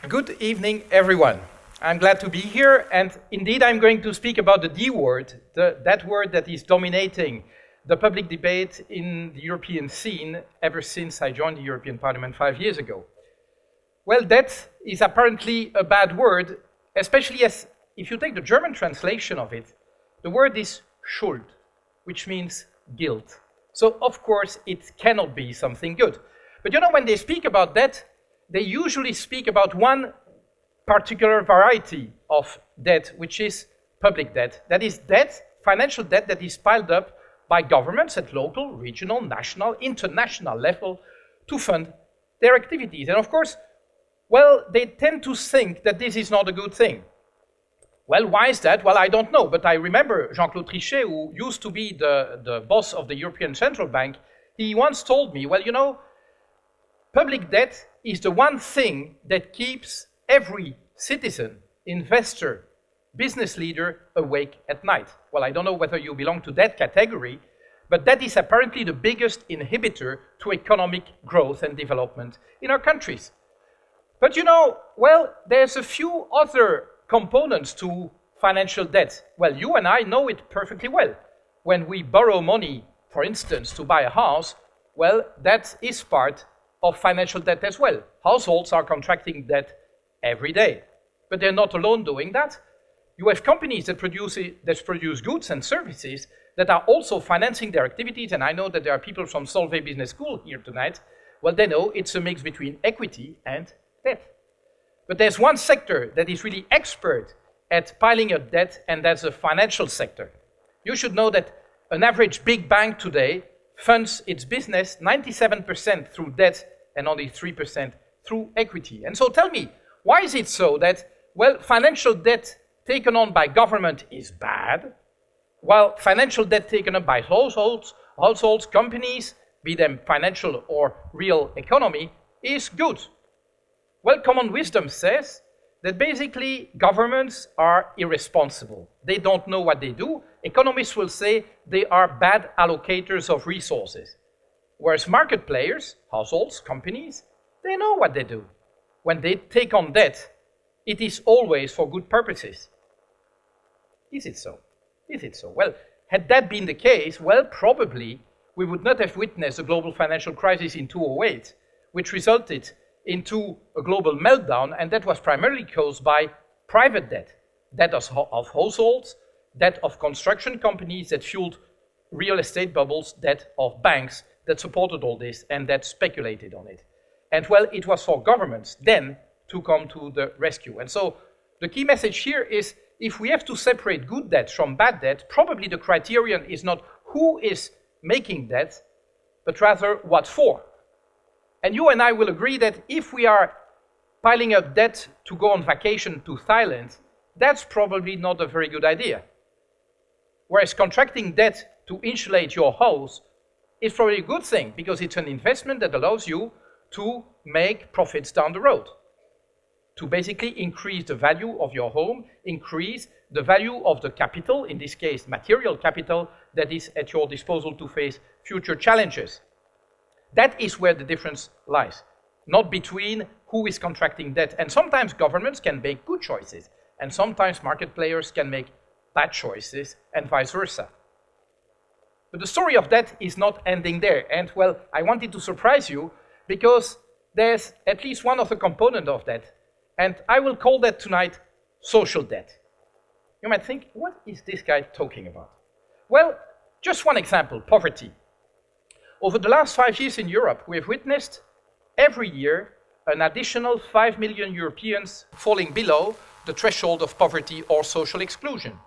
Good evening, everyone. I'm glad to be here, and indeed I'm going to speak about the D word, that word that is dominating the public debate in the European scene ever since I joined the European Parliament 5 years ago. Well, that is apparently a bad word, especially as if you take the German translation of it, the word is Schuld, which means guilt. So, of course, it cannot be something good. But you know, when they speak about that, they usually speak about one particular variety of debt, which is public debt. That is debt, financial debt that is piled up by governments at local, regional, national, international level to fund their activities. And of course, well, they tend to think that this is not a good thing. Well, why is that? Well, I don't know, but I remember Jean-Claude Trichet, who used to be the boss of the European Central Bank, he once told me, well, you know, public debt is the one thing that keeps every citizen, investor, business leader awake at night. Well, I don't know whether you belong to that category, but that is apparently the biggest inhibitor to economic growth and development in our countries. But you know, well, there's a few other components to financial debt. Well, you and I know it perfectly well. When we borrow money, for instance, to buy a house, well, that is part of financial debt as well. Households are contracting debt every day, but they're not alone doing that. You have companies that produce goods and services that are also financing their activities, and I know that there are people from Solvay Business School here tonight. Well, they know it's a mix between equity and debt. But there's one sector that is really expert at piling up debt, and that's the financial sector. You should know that an average big bank today funds its business 97% through debt and only 3% through equity. And so tell me, why is it so that, well, financial debt taken on by government is bad, while financial debt taken up by households, companies, be them financial or real economy, is good? Well, common wisdom says that basically governments are irresponsible. They don't know what they do. Economists will say they are bad allocators of resources. Whereas market players, households, companies, they know what they do. When they take on debt, it is always for good purposes. Is it so? Is it so? Well, had that been the case, well, probably we would not have witnessed a global financial crisis in 2008, which resulted into a global meltdown, and that was primarily caused by private debt, debt of households, debt of construction companies that fueled real estate bubbles, debt of banks that supported all this and that speculated on it. And well, it was for governments then to come to the rescue. And so the key message here is, if we have to separate good debt from bad debt, probably the criterion is not who is making debt, but rather what for. And you and I will agree that if we are piling up debt to go on vacation to Thailand, that's probably not a very good idea. Whereas contracting debt to insulate your house is probably a good thing, because it's an investment that allows you to make profits down the road, to basically increase the value of your home, increase the value of the capital, in this case material capital, that is at your disposal to face future challenges. That is where the difference lies, not between who is contracting debt. And sometimes governments can make good choices, and sometimes market players can make bad choices, and vice versa. But the story of debt is not ending there. And well, I wanted to surprise you, because there's at least one other component of debt, and I will call that tonight social debt. You might think, what is this guy talking about? Well, just one example, poverty. Over the last 5 years in Europe, we have witnessed every year an additional 5 million Europeans falling below the threshold of poverty or social exclusion,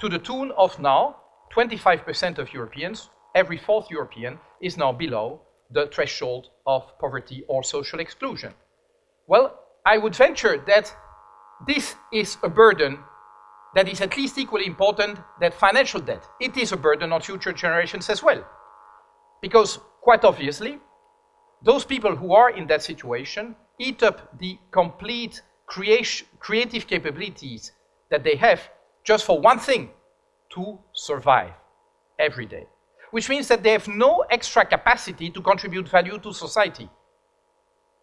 to the tune of now 25% of Europeans, every fourth European, is now below the threshold of poverty or social exclusion. Well, I would venture that this is a burden that is at least equally important than financial debt. It is a burden on future generations as well. Because, quite obviously, those people who are in that situation eat up the complete creative capabilities that they have just for one thing, to survive every day. Which means that they have no extra capacity to contribute value to society.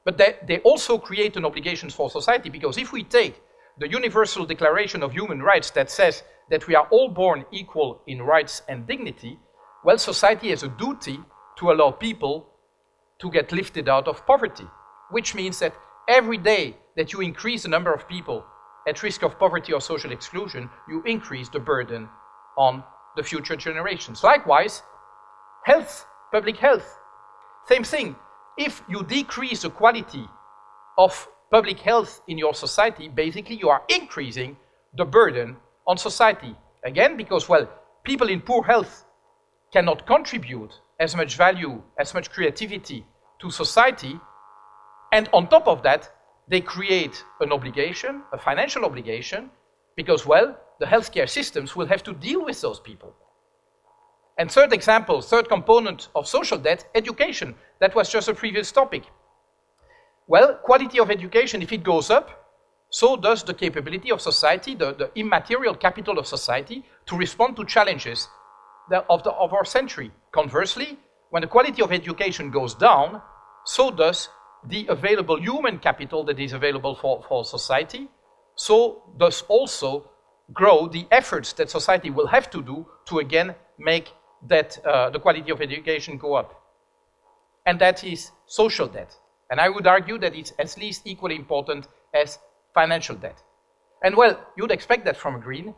But they also create an obligation for society, because if we take the Universal Declaration of Human Rights that says that we are all born equal in rights and dignity, well, society has a duty to allow people to get lifted out of poverty, which means that every day that you increase the number of people at risk of poverty or social exclusion, you increase the burden on the future generations. Likewise, health, public health, same thing. If you decrease the quality of public health in your society, basically you are increasing the burden on society. Again, because, well, people in poor health cannot contribute as much value, as much creativity to society, and on top of that, they create an obligation, a financial obligation, because, well, the healthcare systems will have to deal with those people. And third example, third component of social debt, education. That was just a previous topic. Well, quality of education, if it goes up, so does the capability of society, the immaterial capital of society, to respond to challenges of our century. Conversely, when the quality of education goes down, so does the available human capital that is available for society, so does also grow the efforts that society will have to do to again make that the quality of education go up. And that is social debt. And I would argue that it's at least equally important as financial debt. And well, you'd expect that from a Green.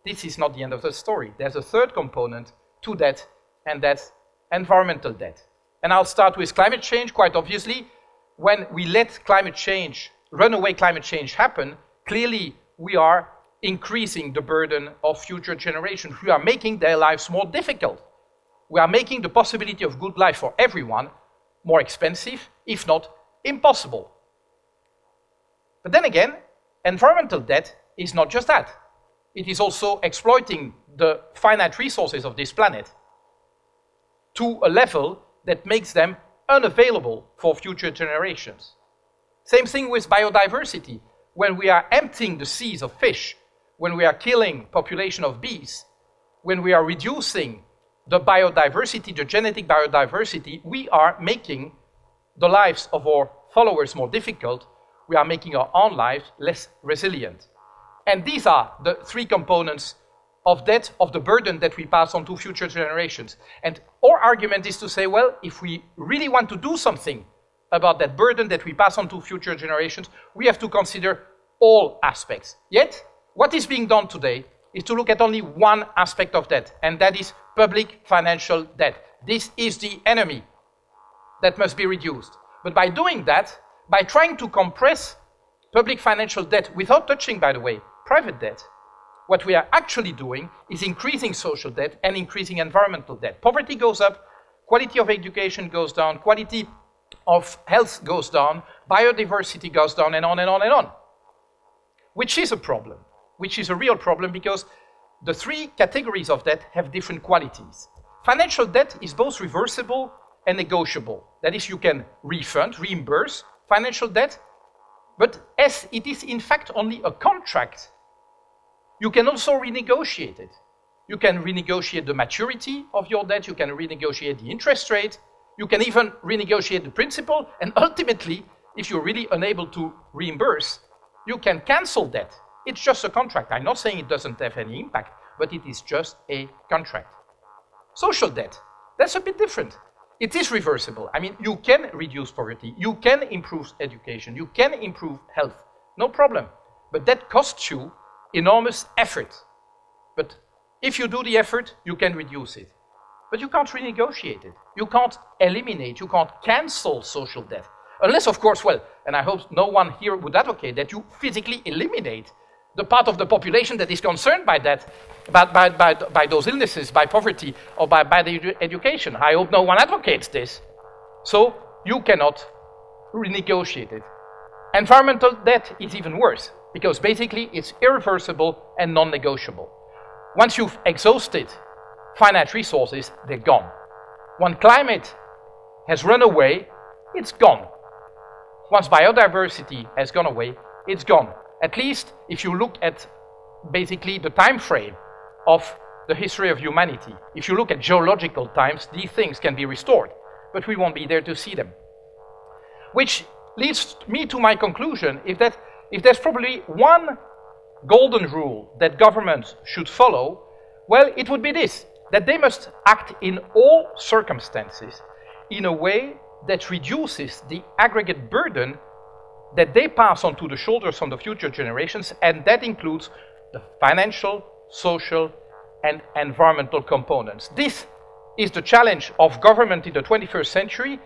This is not the end of the story. There's a third component to that, and that's environmental debt. And I'll start with climate change. Quite obviously, when we let climate change, runaway climate change happen, clearly we are increasing the burden of future generations. We are making their lives more difficult. We are making the possibility of good life for everyone more expensive, if not impossible. But then again, environmental debt is not just that. It is also exploiting the finite resources of this planet to a level that makes them unavailable for future generations. Same thing with biodiversity. When we are emptying the seas of fish, when we are killing population of bees, when we are reducing the biodiversity, the genetic biodiversity, we are making the lives of our followers more difficult. We are making our own lives less resilient. And these are the three components of debt, of the burden that we pass on to future generations. And our argument is to say, well, if we really want to do something about that burden that we pass on to future generations, we have to consider all aspects. Yet, what is being done today is to look at only one aspect of debt, and that is public financial debt. This is the enemy that must be reduced. But by doing that, by trying to compress public financial debt without touching, by the way, private debt, what we are actually doing is increasing social debt and increasing environmental debt. Poverty goes up, quality of education goes down, quality of health goes down, biodiversity goes down, and on and on and on. Which is a problem, which is a real problem, because the three categories of debt have different qualities. Financial debt is both reversible and negotiable. That is, you can refund, reimburse financial debt, but as it is in fact only a contract, you can also renegotiate it. You can renegotiate the maturity of your debt, you can renegotiate the interest rate, you can even renegotiate the principal, and ultimately, if you're really unable to reimburse, you can cancel debt. It's just a contract. I'm not saying it doesn't have any impact, but it is just a contract. Social debt, that's a bit different. It is reversible. I mean, you can reduce poverty, you can improve education, you can improve health, no problem. But that costs you enormous effort. But if you do the effort, you can reduce it. But you can't renegotiate it. You can't eliminate, you can't cancel social debt. Unless, of course, well, and I hope no one here would advocate that you physically eliminate the part of the population that is concerned by that, by those illnesses, by poverty, or by the education. I hope no one advocates this. So you cannot renegotiate it. Environmental debt is even worse, because basically it's irreversible and non-negotiable. Once you've exhausted finite resources, they're gone. When climate has run away, it's gone. Once biodiversity has gone away, it's gone. At least if you look at basically the time frame of the history of humanity. If you look at geological times, these things can be restored, but we won't be there to see them. Which leads me to my conclusion, if there's probably one golden rule that governments should follow, well, it would be this, that they must act in all circumstances in a way that reduces the aggregate burden that they pass on to the shoulders of the future generations, and that includes the financial, social, and environmental components. This is the challenge of government in the 21st century,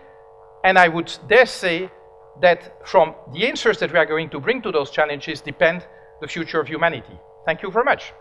and I would dare say that from the answers that we are going to bring to those challenges depend the future of humanity. Thank you very much.